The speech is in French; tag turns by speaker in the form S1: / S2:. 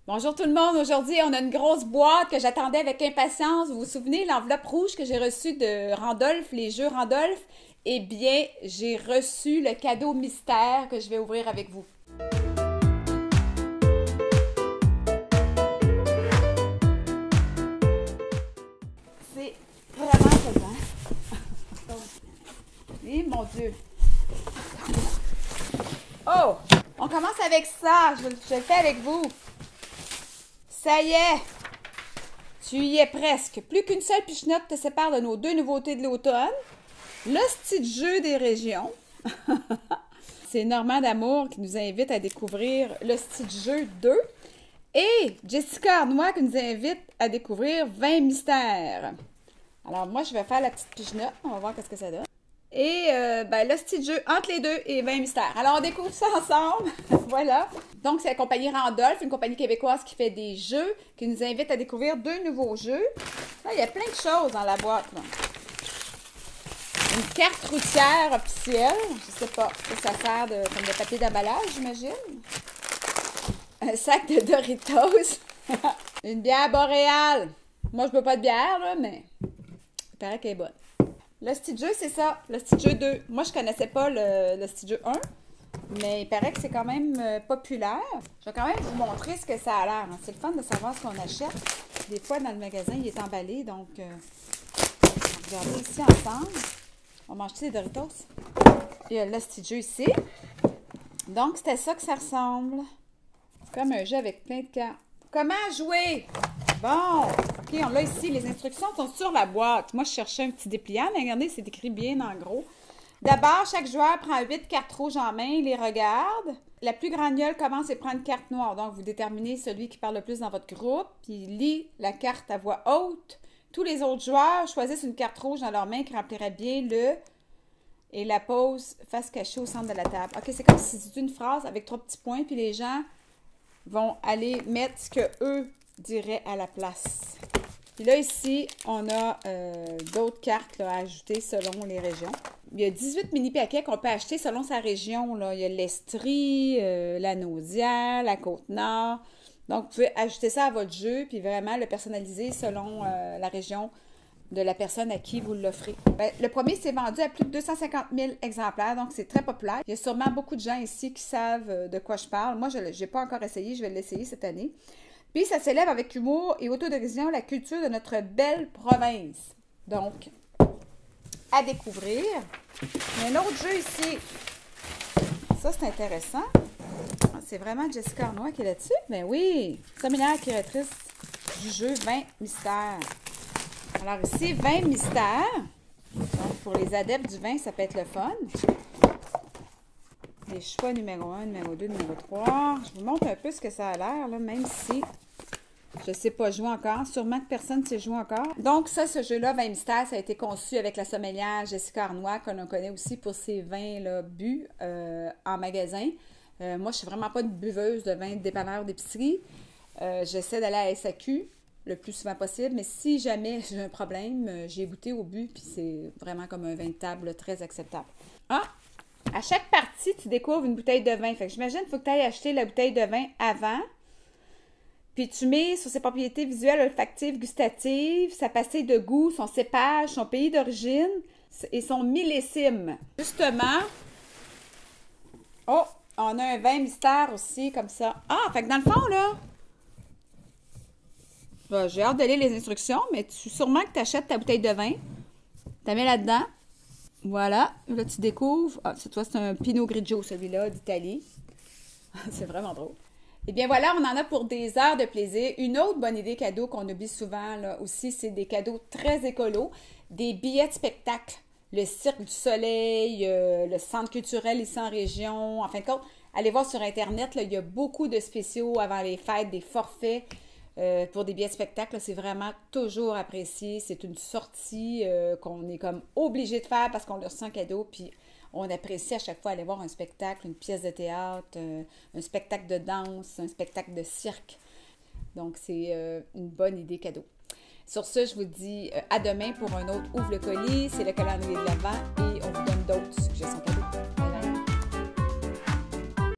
S1: Bonjour tout le monde, aujourd'hui on a une grosse boîte que j'attendais avec impatience. Vous vous souvenez l'enveloppe rouge que j'ai reçue de Randolph, les jeux Randolph? Eh bien, j'ai reçu le cadeau mystère que je vais ouvrir avec vous. C'est vraiment pesant. Eh mon Dieu! Oh! On commence avec ça, je le fais avec vous. Ça y est! Tu y es presque. Plus qu'une seule pichenote te sépare de nos deux nouveautés de l'automne. L'hostie de jeu des régions. C'est Normand d'Amour qui nous invite à découvrir l'hostie de jeu 2. Et Jessica Arnois qui nous invite à découvrir 20 mystères. Alors moi, je vais faire la petite pichenote. On va voir qu'est-ce que ça donne. Et l'hostie de jeu entre les deux et 20 mystères. Alors, on découvre ça ensemble. Voilà. Donc, c'est la compagnie Randolph, une compagnie québécoise qui fait des jeux, qui nous invite à découvrir deux nouveaux jeux. Là, il y a plein de choses dans la boîte. Là. Une carte routière officielle. Je sais pas. Ça sert comme de papier d'emballage, j'imagine. Un sac de Doritos. Une bière boréale. Moi, je ne bois pas de bière, là, mais il paraît qu'elle est bonne. L'hostie de jeu, c'est ça. L'hostie de jeu 2. Moi, je connaissais pas l'hostie de jeu 1, mais il paraît que c'est quand même populaire. Je vais quand même vous montrer ce que ça a l'air. Hein. C'est le fun de savoir ce qu'on achète. Des fois, dans le magasin, il est emballé, donc on va regarder ici ensemble. On mange des Doritos. Il y a l'hostie de jeu ici. Donc, c'était ça que ça ressemble. C'est comme un jeu avec plein de cartes. Comment jouer? Bon, OK, on l'a ici. Les instructions sont sur la boîte. Moi, je cherchais un petit dépliant, mais regardez, c'est écrit bien en gros. D'abord, chaque joueur prend 8 cartes rouges en main, il les regarde. La plus grande gueule commence et prend une carte noire. Donc, vous déterminez celui qui parle le plus dans votre groupe, puis il lit la carte à voix haute. Tous les autres joueurs choisissent une carte rouge dans leur main qui remplirait bien le... et la pose face cachée au centre de la table. OK, c'est comme si c'était une phrase avec 3 petits points, puis les gens vont aller mettre ce que eux diraient à la place. Puis là, ici, on a d'autres cartes là, à ajouter selon les régions. Il y a 18 mini-paquets qu'on peut acheter selon sa région. Là. Il y a l'Estrie, la Naudière, la Côte-Nord. Donc, vous pouvez ajouter ça à votre jeu, puis vraiment le personnaliser selon la région de la personne à qui vous l'offrez. Le premier s'est vendu à plus de 250 000 exemplaires, donc c'est très populaire. Il y a sûrement beaucoup de gens ici qui savent de quoi je parle. Moi, je n'ai pas encore essayé, je vais l'essayer cette année. Puis, ça célèbre avec humour et autodérision la culture de notre belle province. Donc, à découvrir. Il y a un autre jeu ici. Ça, c'est intéressant. C'est vraiment Jessica Arnois qui est là-dessus. Ben oui, seminaire curatrice du jeu 20 mystères. Alors ici, 20 mystères. Donc, pour les adeptes du vin, ça peut être le fun. Les choix numéro 1, numéro 2, numéro 3. Je vous montre un peu ce que ça a l'air, là, même si je ne sais pas jouer encore. Sûrement que personne ne sait jouer encore. Donc, ça, ce jeu-là, 20 mystères, ça a été conçu avec la sommelière Jessica Arnois, que l'on connaît aussi pour ses vins bu en magasin. Moi, je ne suis vraiment pas une buveuse de vin de dépanneur d'épicerie. J'essaie d'aller à SAQ le plus souvent possible, mais si jamais j'ai un problème, j'ai goûté au but, puis c'est vraiment comme un vin de table très acceptable. Ah! À chaque partie, tu découvres une bouteille de vin. Fait que j'imagine qu'il faut que tu ailles acheter la bouteille de vin avant. Puis tu mets sur ses propriétés visuelles, olfactives, gustatives, sa passée de goût, son cépage, son pays d'origine et son millésime. Justement, oh, on a un vin mystère aussi, comme ça. Ah, fait que dans le fond, là, j'ai hâte de lire les instructions, mais sûrement que tu achètes ta bouteille de vin, tu la mets là-dedans. Voilà, là tu découvres. Ah, c'est un Pinot Grigio, celui-là, d'Italie. C'est vraiment drôle. Eh bien voilà, on en a pour des heures de plaisir. Une autre bonne idée cadeau qu'on oublie souvent là aussi, c'est des cadeaux très écolos, des billets de spectacle. Le Cirque du Soleil, le Centre culturel ici en région. En fin de compte, allez voir sur Internet, là, il y a beaucoup de spéciaux avant les fêtes, des forfaits pour des billets de spectacle. C'est vraiment toujours apprécié. C'est une sortie qu'on est comme obligé de faire parce qu'on leur sent cadeau, puis on apprécie à chaque fois aller voir un spectacle, une pièce de théâtre, un spectacle de danse, un spectacle de cirque. Donc, c'est une bonne idée cadeau. Sur ce, je vous dis à demain pour un autre Ouvre le colis. C'est le calendrier de l'Avent et on vous donne d'autres suggestions cadeaux.